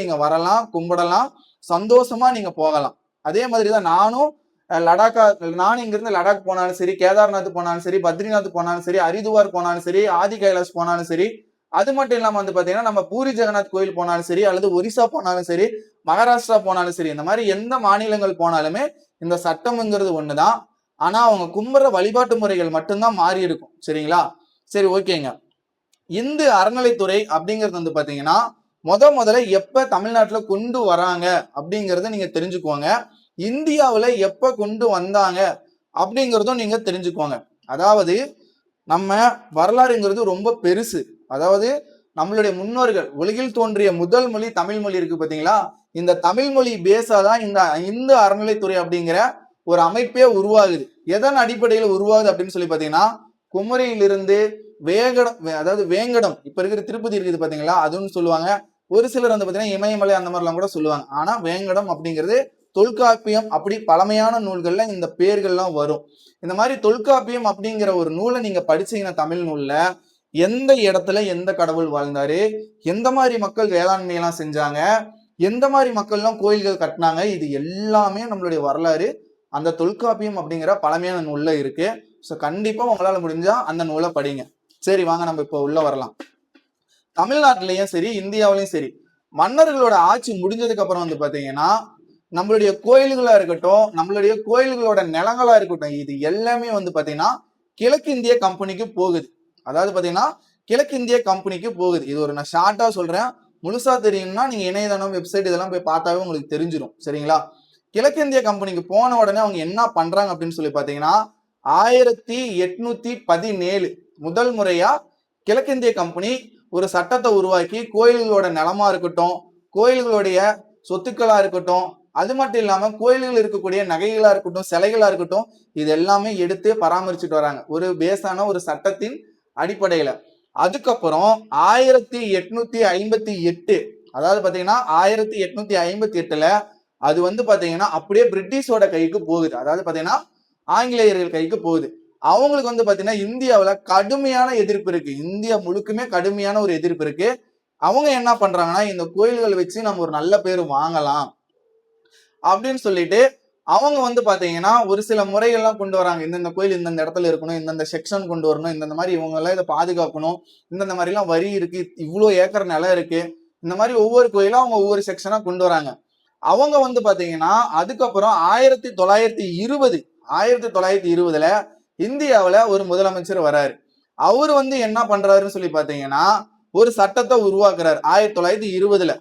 நீங்க வரலாம், கும்பிடலாம், சந்தோஷமா நீங்க போகலாம். அதே மாதிரிதான் நானும் நானும் இங்க இருந்து லடாக் போனாலும் சரி, கேதார்நாத் போனாலும் சரி, பத்ரிநாத் போனாலும் சரி, ஹரிதுவார் போனாலும் சரி, ஆதி கைலாஷ் போனாலும் சரி, அது மட்டும் இல்லாம வந்து பாத்தீங்கன்னா நம்ம பூரி ஜெகநாத் கோயில் போனாலும் சரி, அல்லது ஒரிசா போனாலும் சரி, மகாராஷ்டிரா போனாலும் சரி, இந்த மாதிரி எந்த மாநிலங்கள் போனாலுமே இந்த சட்டம்ங்கிறது ஒண்ணுதான். ஆனா அவங்க கும்பிடுற வழிபாட்டு முறைகள் மட்டும்தான் மாறி இருக்கும். சரிங்களா? சரி, ஓகேங்க. இந்து அறநிலைத்துறை அப்படிங்கிறது வந்து பாத்தீங்கன்னா முதல்ல எப்ப தமிழ்நாட்டுல கொண்டு வராங்க அப்படிங்கறத நீங்க தெரிஞ்சுக்குவாங்க. இந்தியாவுல எப்ப கொண்டு வந்தாங்க அப்படிங்கிறதும் நீங்க தெரிஞ்சுக்குவாங்க. அதாவது நம்ம வரலாறுங்கிறது ரொம்ப பெருசு. அதாவது நம்மளுடைய முன்னோர்கள் உலகில் தோன்றிய முதல் மொழி தமிழ் மொழி இருக்கு பாத்தீங்களா? இந்த தமிழ் மொழி பேஸாதான் இந்த இந்து அறநிலைத்துறை அப்படிங்கிற ஒரு அமைப்பே உருவாகுது. எதன் அடிப்படையில் உருவாகுது அப்படின்னு சொல்லி பாத்தீங்கன்னா, குமரியிலிருந்து அதாவது வேங்கடம் இப்ப இருக்கிற திருப்பதி இருக்குது பாத்தீங்களா, அதுன்னு சொல்லுவாங்க. ஒரு சிலர் வந்து பாத்தீங்கன்னா இமயமலை அந்த மாதிரிலாம் கூட சொல்லுவாங்க. ஆனா வேங்கடம் அப்படிங்கிறது தொல்காப்பியம் அப்படி பழமையான நூல்கள்ல இந்த பேர்கள்லாம் வரும். இந்த மாதிரி தொல்காப்பியம் அப்படிங்கிற ஒரு நூலை நீங்க படிச்சீங்கன்னா தமிழ் நூல்ல எந்த இடத்துல எந்த கடவுள் வாழ்ந்தாரு, எந்த மாதிரி மக்கள் வேளாண்மை எல்லாம் செஞ்சாங்க, எந்த மாதிரி மக்கள்லாம் கோயில்கள் கட்டினாங்க, இது எல்லாமே நம்மளுடைய வரலாறு அந்த தொல்காப்பியம் அப்படிங்கிற பழமையான நூல்ல இருக்கு. ஸோ கண்டிப்பா உங்களால முடிஞ்சா அந்த நூலை படிங்க. சரி, வாங்க நம்ம இப்போ உள்ள வரலாம். தமிழ்நாட்டிலையும் சரி, இந்தியாவிலையும் சரி, மன்னர்களோட ஆட்சி முடிஞ்சதுக்கு அப்புறம் வந்து பாத்தீங்கன்னா நம்மளுடைய கோயில்களா இருக்கட்டும், நம்மளுடைய கோயில்களோட நிலங்களா இருக்கட்டும், இது எல்லாமே வந்து பாத்தீங்கன்னா கிழக்கிந்திய கம்பெனிக்கு போகுது. அதாவது பாத்தீங்கன்னா கிழக்கிந்திய கம்பெனிக்கு போகுது. இது ஒரு நான் ஷார்ட்டா சொல்றேன். முழுசா தெரியும்னா நீங்க இணையதளம், வெப்சைட் இதெல்லாம் போய் பார்த்தாவே உங்களுக்கு தெரிஞ்சிடும். சரிங்களா? கிழக்கிந்திய கம்பெனிக்கு போன உடனே அவங்க என்ன பண்றாங்க அப்படின்னு சொல்லி பாத்தீங்கன்னா 1817 முதல் முறையா கிழக்கிந்திய கம்பெனி ஒரு சட்டத்தை உருவாக்கி கோயில்களோட நிலமா இருக்கட்டும், கோயில்களுடைய சொத்துக்களா இருக்கட்டும், அது மட்டும் இல்லாம கோயில்கள் இருக்கக்கூடிய நகைகளா இருக்கட்டும், சிலைகளா இருக்கட்டும், இது எல்லாமே எடுத்து பராமரிச்சுட்டு வராங்க ஒரு பேஸான ஒரு சட்டத்தின் அடிப்படையில. அதுக்கப்புறம் 1858, அதாவது பாத்தீங்கன்னா 1858ல அது வந்து பாத்தீங்கன்னா அப்படியே பிரிட்டிஷோட கைக்கு போகுது. அதாவது பாத்தீங்கன்னா ஆங்கிலேயர்கள் கைக்கு போகுது. அவங்களுக்கு வந்து பாத்தீங்கன்னா இந்தியாவுல கடுமையான எதிர்ப்பு இருக்கு. இந்தியா முழுக்குமே கடுமையான ஒரு எதிர்ப்பு இருக்கு. அவங்க என்ன பண்றாங்கன்னா இந்த கோயில்களை வச்சு நம்ம ஒரு நல்ல பேர் வாங்கலாம் அப்படின்னு சொல்லிட்டு அவங்க வந்து பாத்தீங்கன்னா ஒரு சில முறைகள்லாம் கொண்டு வராங்க. இந்தந்த கோயில் இந்தந்த இடத்துல இருக்கணும், இந்தந்த செக்ஷன் கொண்டு வரணும், இந்தந்த மாதிரி இவங்க எல்லாம் இதை பாதுகாக்கணும், இந்தந்த மாதிரி எல்லாம் வரி இருக்கு, இவ்வளவு ஏக்கர் நிலம் இருக்கு, இந்த மாதிரி ஒவ்வொரு கோயிலும் அவங்க ஒவ்வொரு செக்ஷனா கொண்டு வராங்க. அவங்க வந்து பாத்தீங்கன்னா அதுக்கப்புறம் 1920ல இந்தியாவுல ஒரு முதலமைச்சர் வராரு. அவரு வந்து என்ன பண்றாருன்னு சொல்லி பாத்தீங்கன்னா ஒரு சட்டத்தை உருவாக்குறாரு 1920ல.